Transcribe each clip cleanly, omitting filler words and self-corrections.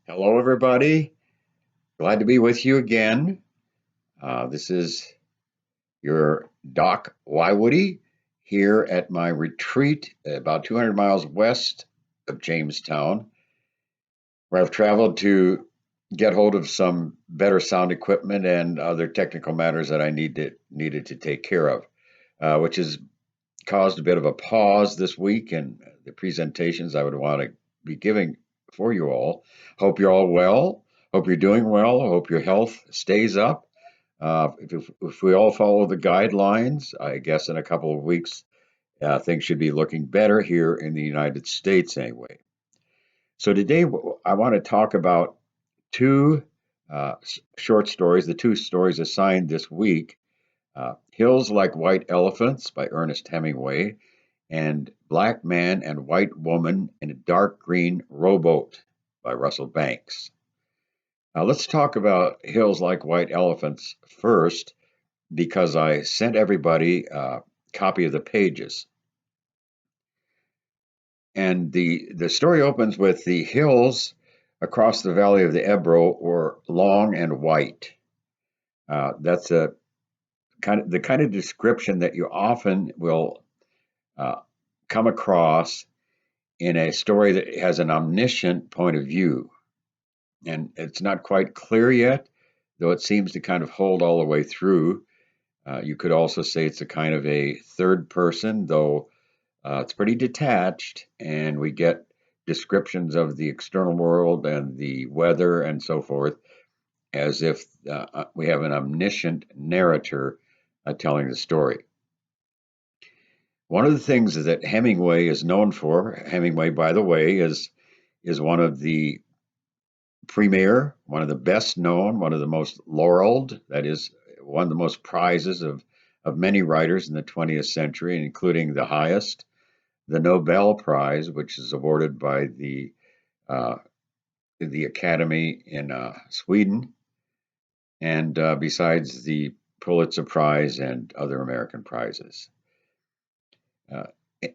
Hello, everybody. Glad to be with you again. This is your Doc Wywoody here at my retreat about 200 miles west of Jamestown, where I've traveled to get hold of some better sound equipment and other technical matters that I needed to take care of, which has caused a bit of a pause this week in the presentations I would want to be giving for you all. Hope you're all well. Hope you're doing well. Hope your health stays up. If we all follow the guidelines, I guess in a couple of weeks, things should be looking better here in the United States anyway. So today, I want to talk about two short stories, the two stories assigned this week. Hills Like White Elephants by Ernest Hemingway, and Black Man and White Woman in a Dark Green Rowboat by Russell Banks. Now, let's talk about Hills Like White Elephants first, because I sent everybody a copy of the pages. And the story opens with the hills across the valley of the Ebro were long and white. That's the kind of description that you often will uh, come across in a story that has an omniscient point of view. And it's not quite clear yet, though it seems to kind of hold all the way through. You could also say it's a kind of a third person, though it's pretty detached, and we get descriptions of the external world and the weather and so forth, as if we have an omniscient narrator telling the story. One of the things that Hemingway is known for, Hemingway, by the way, is one of the premier, one of the best known, one of the most laureled, that is, won the most prizes of many writers in the 20th century, including the highest, the Nobel Prize, which is awarded by uh, the Academy in Sweden, and besides the Pulitzer Prize and other American prizes. Uh,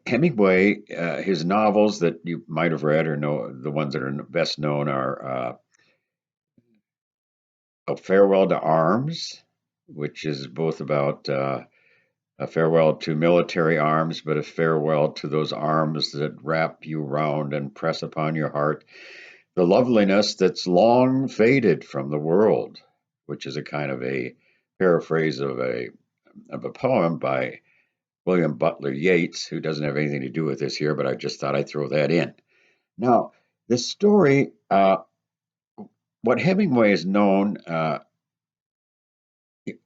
Hemingway, his novels that you might have read or know, the ones that are best known are A Farewell to Arms, which is both about a farewell to military arms, but a farewell to those arms that wrap you round and press upon your heart the loveliness that's long faded from the world, which is a kind of a paraphrase of a poem by William Butler Yeats, who doesn't have anything to do with this here, but I just thought I'd throw that in. Now, this story, what Hemingway is known,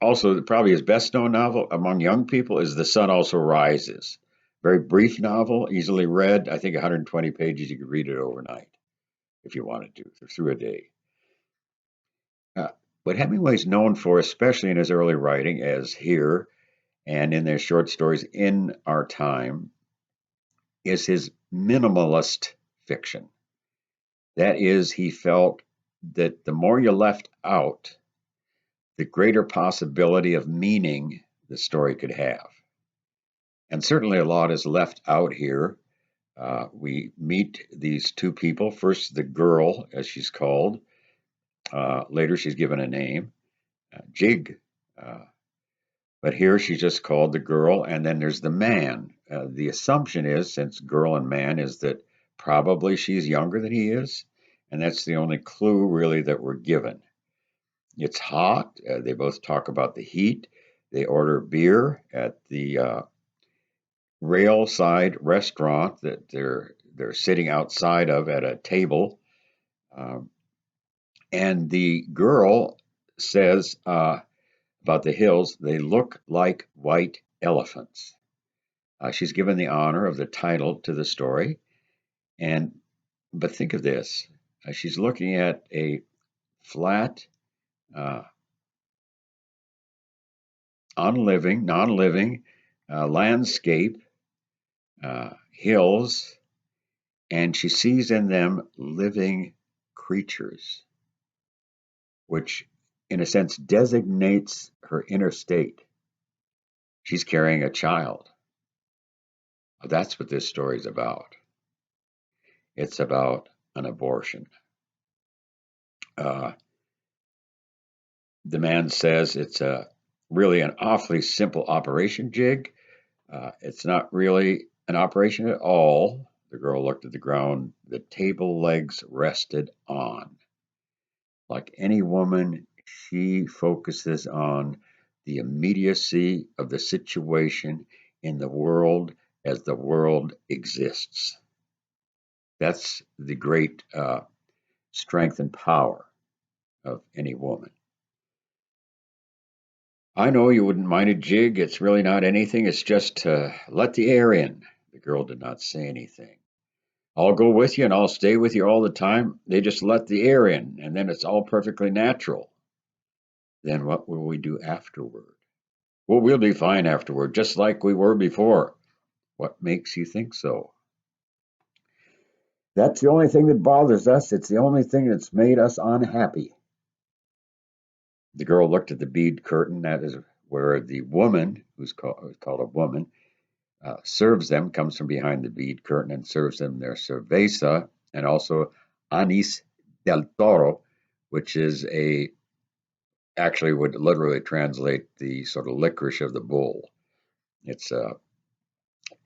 also probably his best known novel among young people is The Sun Also Rises. Very brief novel, easily read. I think 120 pages. You could read it overnight if you wanted to, through a day. Uh, what Hemingway's known for, especially in his early writing, as here and in their short stories in our time, is his minimalist fiction. That is, he felt that the more you left out, the greater possibility of meaning the story could have. And certainly a lot is left out here. We meet these two people. First, the girl, as she's called. Later, she's given a name, Jig. Uh, but here she's just called the girl. And then there's the man. The assumption is, since girl and man, is that probably she's younger than he is. And that's the only clue, really, that we're given. It's hot. They both talk about the heat. They order beer at the railside restaurant that they're sitting outside of at a table, um, and the girl says about the hills, they look like white elephants. She's given the honor of the title to the story, and but think of this: she's looking at a flat, uh, non-living landscape, hills, and she sees in them living creatures, which in a sense designates her inner state. She's carrying a child. That's what this story is about. It's about an abortion. Uh, the man says it's really an awfully simple operation, Jig. It's not really an operation at all. The girl looked at the ground the table legs rested on. Like any woman, she focuses on the immediacy of the situation in the world as the world exists. That's the great strength and power of any woman. I know you wouldn't mind a jig. It's really not anything. It's just to let the air in. The girl did not say anything. I'll go with you and I'll stay with you all the time. They just let the air in, and then it's all perfectly natural. Then what will we do afterward? Well, we'll be fine afterward, just like we were before. What makes you think so? That's the only thing that bothers us. It's the only thing that's made us unhappy. The girl looked at the bead curtain. That is where the woman, who's called a woman, serves them, comes from behind the bead curtain and serves them their cerveza and also anis del toro, which is actually would literally translate the sort of licorice of the bull. It's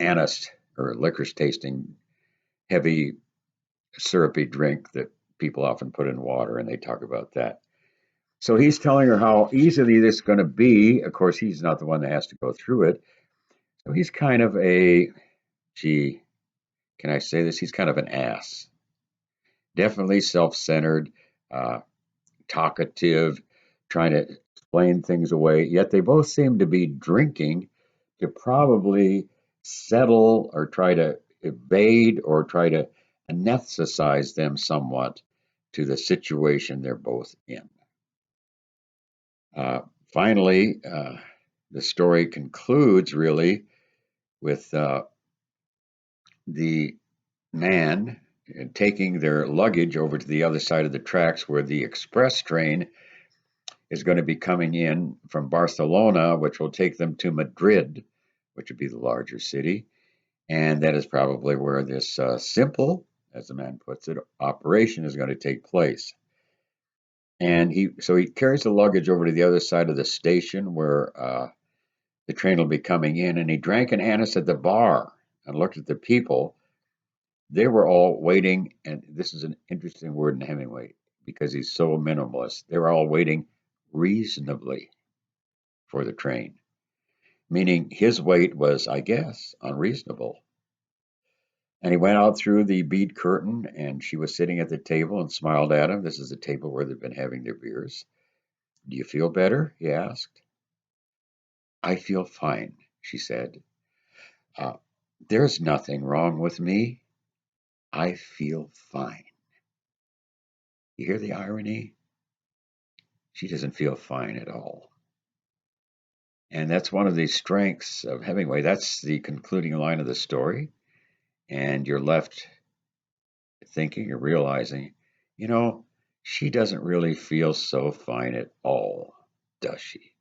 anise or licorice tasting heavy syrupy drink that people often put in water, and they talk about that. So he's telling her how easily this is going to be. Of course, he's not the one that has to go through it. So he's kind of gee, can I say this? He's kind of an ass. Definitely self centered, uh, talkative, trying to explain things away. Yet they both seem to be drinking to probably settle or try to evade or try to anesthetize them somewhat to the situation they're both in. Uh, Finally, the story concludes really with the man taking their luggage over to the other side of the tracks where the express train is going to be coming in from Barcelona, which will take them to Madrid, which would be the larger city. And that is probably where this simple, as the man puts it, operation is going to take place. And he carries the luggage over to the other side of the station where the train will be coming in. And he drank an anise at the bar and looked at the people. They were all waiting, and this is an interesting word in Hemingway because he's so minimalist. They were all waiting reasonably for the train, meaning his wait was, I guess, unreasonable. And he went out through the bead curtain, and she was sitting at the table and smiled at him. This is the table where they've been having their beers. Do you feel better? He asked. I feel fine, she said. Uh, there's nothing wrong with me. I feel fine. You hear the irony? She doesn't feel fine at all. And that's one of the strengths of Hemingway. That's the concluding line of the story. And you're left thinking or realizing, you know, she doesn't really feel so fine at all, does she?